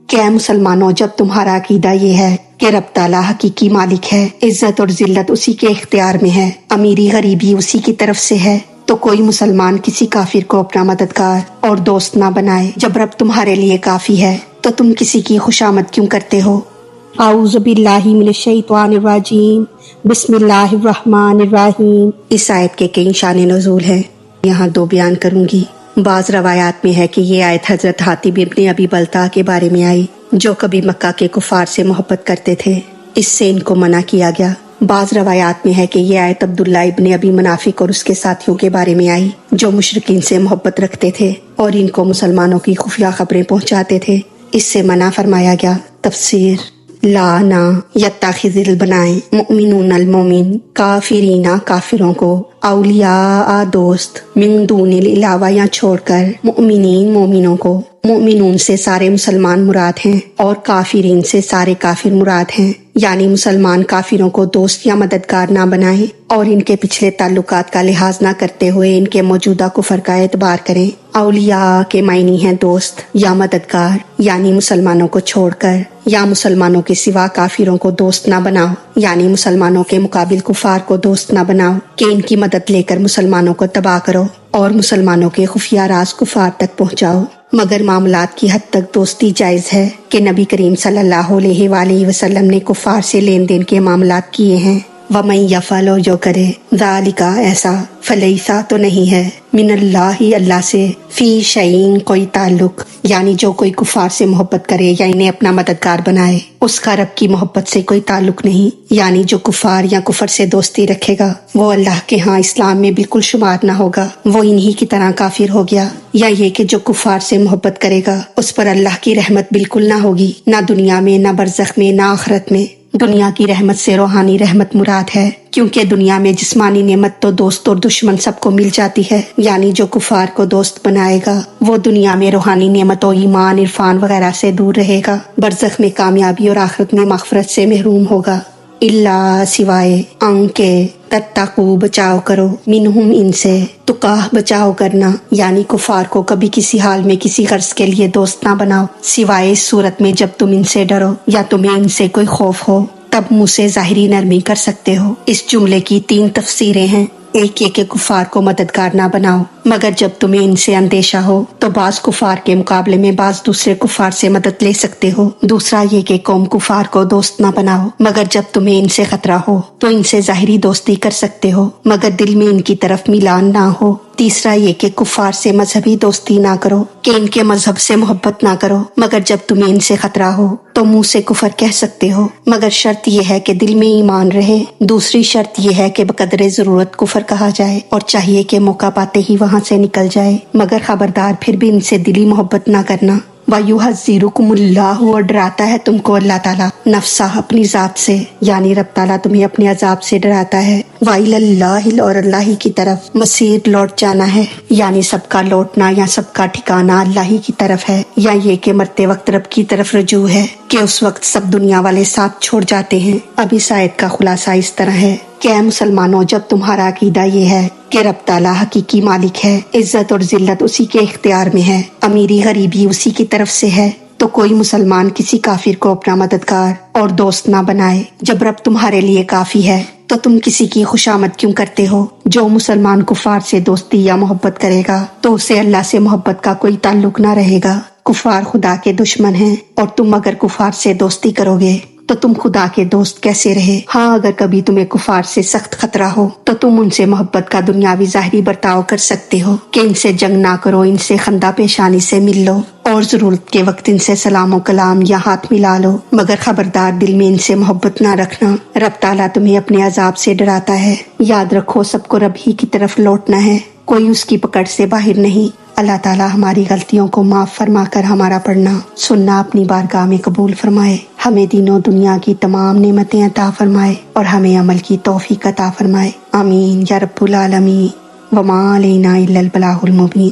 کہ اے مسلمانوں، جب تمہارا عقیدہ یہ ہے کہ رب تعالیٰ حقیقی مالک ہے، عزت اور ذلت اسی کے اختیار میں ہے، امیری غریبی اسی کی طرف سے ہے، تو کوئی مسلمان کسی کافر کو اپنا مددگار اور دوست نہ بنائے۔ جب رب تمہارے لیے کافی ہے تو تم کسی کی خوشامد کیوں کرتے ہو؟ اعوذ باللہ من الشیطان الرجیم، بسم اللہ الرحمن الرحیم۔ اس آیت کے کئی شان نزول ہیں، یہاں دو بیان کروں گی۔ بعض روایات میں ہے کہ یہ آیت حضرت حاتب ابن ابی بلتع کے بارے میں آئی، جو کبھی مکہ کے کفار سے محبت کرتے تھے، اس سے ان کو منع کیا گیا۔ بعض روایات میں ہے کہ یہ آیت عبداللہ ابن ابی منافق اور اس کے ساتھیوں کے بارے میں آئی، جو مشرکین سے محبت رکھتے تھے اور ان کو مسلمانوں کی خفیہ خبریں پہنچاتے تھے، اس سے منع فرمایا گیا۔ تفسیر: لا نہ یتخذ البنائے مؤمنون المؤمن، کافرین کافروں کو، اولیاء دوست، من دون العلاوہ یا چھوڑ کر، مؤمنین مومنوں کو، مؤمنون سے سارے مسلمان مراد ہیں اور کافرین سے سارے کافر مراد ہیں، یعنی مسلمان کافروں کو دوست یا مددگار نہ بنائیں اور ان کے پچھلے تعلقات کا لحاظ نہ کرتے ہوئے ان کے موجودہ کفر کا اعتبار کریں۔ اولیاء کے معنی ہیں دوست یا مددگار، یعنی مسلمانوں کو چھوڑ کر یا مسلمانوں کے سوا کافروں کو دوست نہ بناؤ، یعنی مسلمانوں کے مقابل کفار کو دوست نہ بناؤ کہ ان کی مدد لے کر مسلمانوں کو تباہ کرو اور مسلمانوں کے خفیہ راز کفار تک پہنچاؤ۔ مگر معاملات کی حد تک دوستی جائز ہے کہ نبی کریم صلی اللہ علیہ وآلہ وسلم نے کفار سے لین دین کے معاملات کیے ہیں۔ وَمَن يَفْعَلْ، جو کرے، ذَلِكَ ایسا، فَلَيْسَ تو نہیں ہے، من اللہ اللہ سے، فی شیء کوئی تعلق، یعنی جو کوئی کفار سے محبت کرے یا انہیں اپنا مددگار بنائے، اس کا رب کی محبت سے کوئی تعلق نہیں، یعنی جو کفار یا کفر سے دوستی رکھے گا وہ اللہ کے ہاں اسلام میں بالکل شمار نہ ہوگا، وہ انہی کی طرح کافر ہو گیا۔ یا یہ کہ جو کفار سے محبت کرے گا اس پر اللہ کی رحمت بالکل نہ ہوگی، نہ دنیا میں، نہ برزخ میں، نہ آخرت میں۔ دنیا کی رحمت سے روحانی رحمت مراد ہے، کیونکہ دنیا میں جسمانی نعمت تو دوست اور دشمن سب کو مل جاتی ہے، یعنی جو کفار کو دوست بنائے گا وہ دنیا میں روحانی نعمت و ایمان، عرفان وغیرہ سے دور رہے گا، برزخ میں کامیابی اور آخرت میں مغفرت سے محروم ہوگا۔ اللہ سوائے ان کے تتقوا بچاؤ کرو، منہم ان سے، تقاہ بچاؤ کرنا، یعنی کفار کو کبھی کسی حال میں کسی غرض کے لیے دوست نہ بناؤ، سوائے اس صورت میں جب تم ان سے ڈرو یا تمہیں ان سے کوئی خوف ہو، تب منہ سے ظاہری نرمی کر سکتے ہو۔ اس جملے کی تین تفسیریں ہیں۔ ایک یہ کہ کفار کو مددگار نہ بناؤ، مگر جب تمہیں ان سے اندیشہ ہو تو بعض کفار کے مقابلے میں بعض دوسرے کفار سے مدد لے سکتے ہو۔ دوسرا یہ کہ قوم کفار کو دوست نہ بناؤ، مگر جب تمہیں ان سے خطرہ ہو تو ان سے ظاہری دوستی کر سکتے ہو، مگر دل میں ان کی طرف میلان نہ ہو۔ تیسرا یہ کہ کفار سے مذہبی دوستی نہ کرو، کہ ان کے مذہب سے محبت نہ کرو، مگر جب تمہیں ان سے خطرہ ہو تو منہ سے کفر کہہ سکتے ہو، مگر شرط یہ ہے کہ دل میں ایمان رہے۔ دوسری شرط یہ ہے کہ بقدر ضرورت کفر کہا جائے اور چاہیے کہ موقع پاتے ہی وہاں سے نکل جائے، مگر خبردار پھر بھی ان سے دلی محبت نہ کرنا۔ وَيُحَذِّرُكُمُ اللَّهُ، اور ڈراتا ہے تم کو اللہ تعالیٰ، نفسہ اپنی ذات سے، یعنی رب تعالیٰ تمہیں اپنے عذاب سے ڈراتا ہے۔ وَإِلَى اللَّهِ، اور اللہ ہی کی طرف، مصیر لوٹ جانا ہے، یعنی سب کا لوٹنا یا سب کا ٹھکانہ اللہ ہی کی طرف ہے، یا یہ کہ مرتے وقت رب کی طرف رجوع ہے کہ اس وقت سب دنیا والے ساتھ چھوڑ جاتے ہیں۔ اب اس آیت کا خلاصہ اس طرح ہے کہ اے مسلمانوں، جب تمہارا عقیدہ یہ ہے کہ رب تعالیٰ حقیقی مالک ہے، عزت اور ذلت اسی کے اختیار میں ہے، امیری غریبی اسی کی طرف سے ہے، تو کوئی مسلمان کسی کافر کو اپنا مددگار اور دوست نہ بنائے۔ جب رب تمہارے لیے کافی ہے تو تم کسی کی خوشامد کیوں کرتے ہو؟ جو مسلمان کفار سے دوستی یا محبت کرے گا تو اسے اللہ سے محبت کا کوئی تعلق نہ رہے گا۔ کفار خدا کے دشمن ہیں، اور تم اگر کفار سے دوستی کرو گے تو تم خدا کے دوست کیسے رہے؟ ہاں، اگر کبھی تمہیں کفار سے سخت خطرہ ہو تو تم ان سے محبت کا دنیاوی ظاہری برتاؤ کر سکتے ہو کہ ان سے جنگ نہ کرو، ان سے خندہ پیشانی سے مل لو اور ضرورت کے وقت ان سے سلام و کلام یا ہاتھ ملا لو، مگر خبردار دل میں ان سے محبت نہ رکھنا۔ رب تعالیٰ تمہیں اپنے عذاب سے ڈراتا ہے، یاد رکھو سب کو رب ہی کی طرف لوٹنا ہے، کوئی اس کی پکڑ سے باہر نہیں۔ اللہ تعالیٰ ہماری غلطیوں کو معاف فرما کر ہمارا پڑھنا سننا اپنی بارگاہ میں قبول فرمائے، ہمیں دین و دنیا کی تمام نعمتیں عطا فرمائے اور ہمیں عمل کی توفیق عطا فرمائے، آمین یا رب العالمین۔ وما علینا الا البلاغ المبین۔